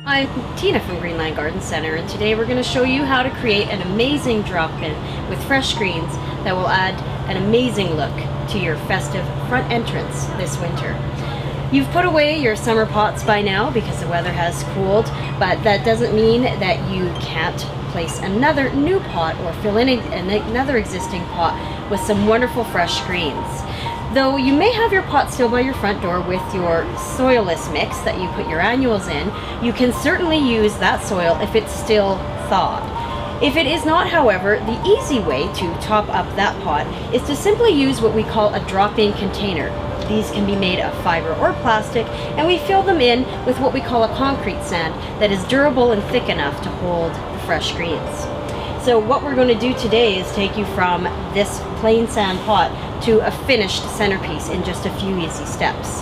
I'm Tina from Greenland Garden Centre, and today we're going to show you how to create an amazing drop-in with fresh greens that will add an amazing look to your festive front entrance this winter. You've put away your summer pots by now because the weather has cooled, but that doesn't mean that you can't place another new pot or fill in another existing pot with some wonderful fresh greens. Though you may have your pot still by your front door with your soilless mix that you put your annuals in, you can certainly use that soil if it's still thawed. If it is not, however, the easy way to top up that pot is to simply use what we call a drop-in container. These can be made of fiber or plastic, and we fill them in with what we call a concrete sand that is durable and thick enough to hold the fresh greens. So what we're going to do today is take you from this plain sand pot to a finished centerpiece in just a few easy steps.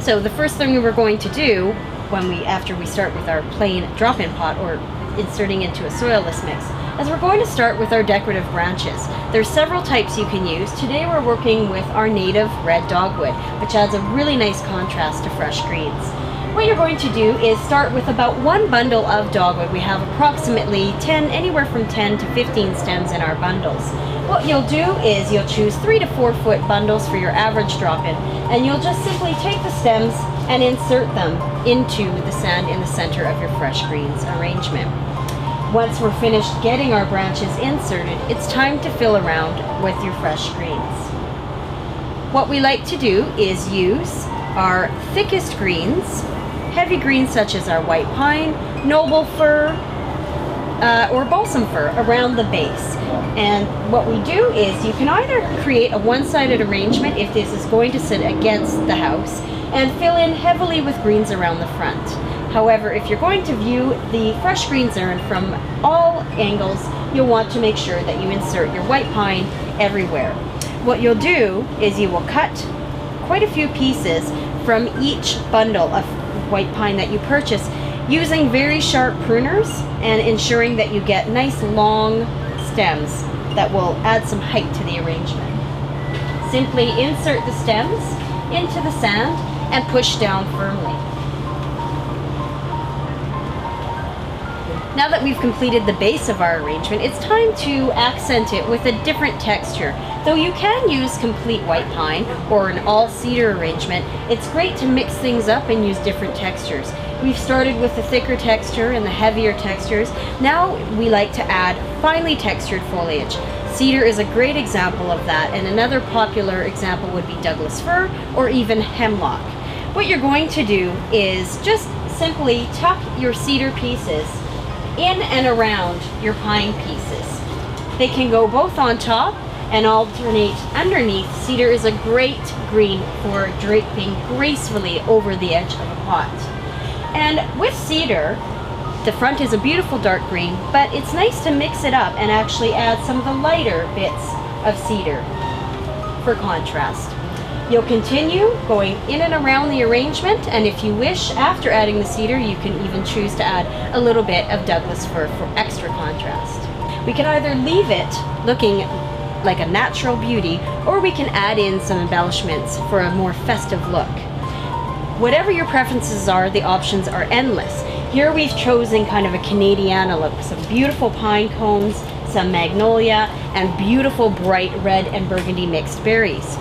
So the first thing we're going to do after we start with our plain drop-in pot or inserting into a soilless mix is we're going to start with our decorative branches. There's several types you can use. Today we're working with our native red dogwood, which adds a really nice contrast to fresh greens. What you're going to do is start with about one bundle of dogwood. We have approximately anywhere from 10 to 15 stems in our bundles. What you'll do is you'll choose 3 to 4 foot bundles for your average drop-in, and you'll just simply take the stems and insert them into the sand in the center of your fresh greens arrangement. Once we're finished getting our branches inserted, it's time to fill around with your fresh greens. What we like to do is use our thickest greens, heavy greens such as our white pine, noble fir, or balsam fir around the base. And what we do is you can either create a one-sided arrangement if this is going to sit against the house and fill in heavily with greens around the front. However, if you're going to view the fresh greens urn from all angles, you'll want to make sure that you insert your white pine everywhere. What you'll do is you will cut quite a few pieces from each bundle of white pine that you purchase using very sharp pruners and ensuring that you get nice long stems that will add some height to the arrangement. Simply insert the stems into the sand and push down firmly. Now that we've completed the base of our arrangement, it's time to accent it with a different texture. Though you can use complete white pine or an all cedar arrangement, it's great to mix things up and use different textures. We've started with the thicker texture and the heavier textures. Now we like to add finely textured foliage. Cedar is a great example of that, and another popular example would be Douglas fir or even hemlock. What you're going to do is just simply tuck your cedar pieces in and around your pine pieces. They can go both on top and alternate underneath. Cedar is a great green for draping gracefully over the edge of a pot. And with cedar, the front is a beautiful dark green, but it's nice to mix it up and actually add some of the lighter bits of cedar for contrast. You'll continue going in and around the arrangement, and if you wish, after adding the cedar, you can even choose to add a little bit of Douglas fir for extra contrast. We can either leave it looking like a natural beauty, or we can add in some embellishments for a more festive look. Whatever your preferences are, the options are endless. Here we've chosen kind of a Canadiana look, some beautiful pine cones, some magnolia, and beautiful bright red and burgundy mixed berries.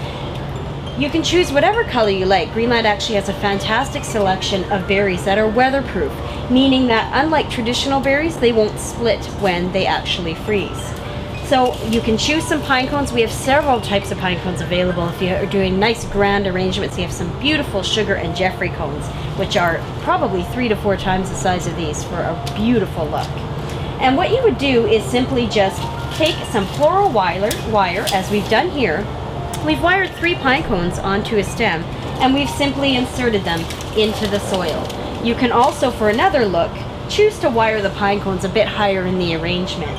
You can choose whatever color you like. Greenland actually has a fantastic selection of berries that are weatherproof, meaning that unlike traditional berries, they won't split when they actually freeze. So you can choose some pine cones. We have several types of pine cones available. If you are doing nice grand arrangements, you have some beautiful sugar and Jeffrey cones, which are probably 3 to 4 times the size of these for a beautiful look. And what you would do is simply just take some floral wire, as we've done here. We've wired 3 pine cones onto a stem, and we've simply inserted them into the soil. You can also, for another look, choose to wire the pine cones a bit higher in the arrangement.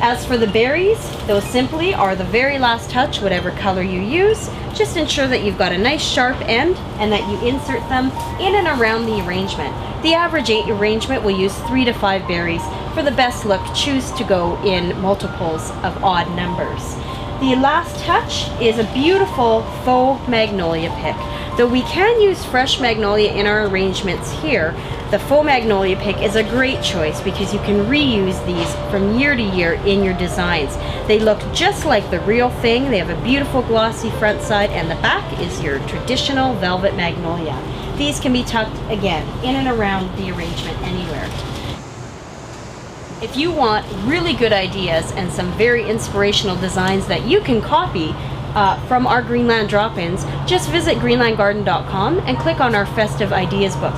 As for the berries, those simply are the very last touch, whatever color you use. Just ensure that you've got a nice sharp end and that you insert them in and around the arrangement. The average arrangement will use 3 to 5 berries. For the best look, choose to go in multiples of odd numbers. The last touch is a beautiful faux magnolia pick. Though we can use fresh magnolia in our arrangements here, The faux magnolia pick is a great choice because you can reuse these from year to year in your designs. They look just like the real thing. They have a beautiful glossy front side, and the back is your traditional velvet magnolia. These can be tucked, again, in and around the arrangement anywhere. If you want really good ideas and some very inspirational designs that you can copy from our Greenland drop-ins, just visit greenlandgarden.com and click on our Festive Ideas book.